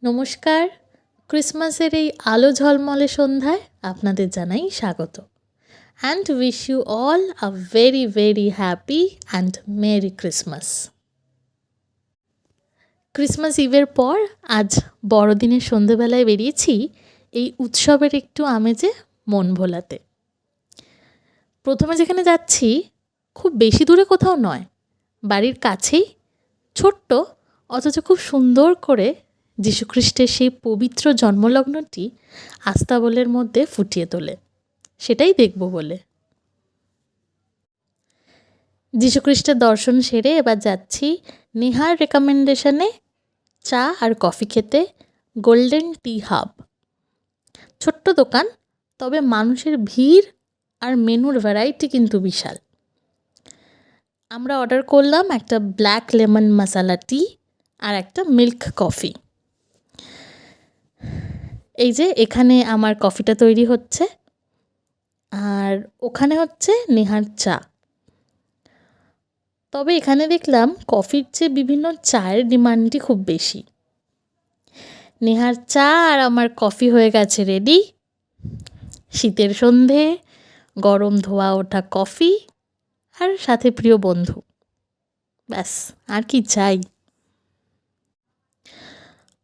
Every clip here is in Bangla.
নমস্কার। ক্রিসমাসের এই আলো ঝলমলে সন্ধ্যায় আপনাদের জানাই স্বাগত and wish you all a very very happy and merry Christmas. Christmas ইভের পর আজ বড়দিনের সন্ধেবেলায় বেরিয়েছি এই উৎসবের একটু আমেজে মন ভোলাতে। প্রথমে যেখানে যাচ্ছি খুব বেশি দূরে কোথাও নয়, বাড়ির কাছেই ছোট্ট অথচ খুব সুন্দর করে যীশুখ্রিস্টের সেই পবিত্র জন্মলগ্নটি আস্তাবলের মধ্যে ফুটিয়ে তোলে, সেটাই দেখব বলে। যীশুখ্রিস্টের দর্শন সেরে এবার যাচ্ছি নেহার রেকমেন্ডেশনে চা আর কফি খেতে গোল্ডেন টি হাব। ছোট্ট দোকান, তবে মানুষের ভিড় আর মেনুর ভ্যারাইটি কিন্তু বিশাল। আমরা অর্ডার করলাম একটা ব্ল্যাক লেমন মশালা টি আর একটা মিল্ক কফি। এই যে এখানে আমার কফিটা তৈরি হচ্ছে আর ওখানে হচ্ছে নেহার চা। তবে এখানে দেখলাম কফির চেয়ে বিভিন্ন চায়ের ডিমান্ডই খুব বেশি। নেহার চা আর আমার কফি হয়ে গেছে রেডি। শীতের সন্ধে, গরম ধোয়া ওঠা কফি আর সাথে প্রিয় বন্ধু, ব্যাস আর কি চাই।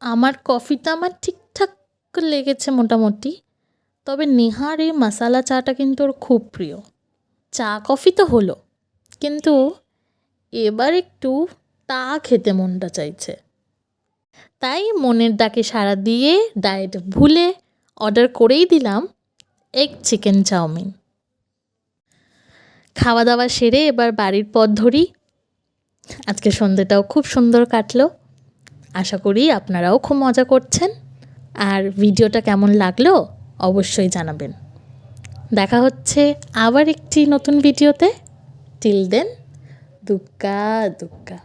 আমার কফিটা আমার ঠিকঠাক লেগেছে মোটামুটি, তবে নেহার এই মশালা চাটা কিন্তু ওর খুব প্রিয়। চা কফি তো হলো, কিন্তু এবার একটু তা খেতে মনটা চাইছে। তাই মনের ডাকে সাড়া দিয়ে ডায়েট ভুলে অর্ডার করেই দিলাম এগ চিকেন চাউমিন। খাওয়া দাওয়া সেরে এবার বাড়ির পথ ধরি। আজকে সন্ধ্যেটাও খুব সুন্দর কাটলো। আশা করি আপনারাও খুব মজা করছেন। আর ভিডিওটা কেমন লাগলো অবশ্যই জানাবেন। দেখা হচ্ছে আবার একটি নতুন ভিডিওতে। টিল দেন, দুক্কা দুক্কা।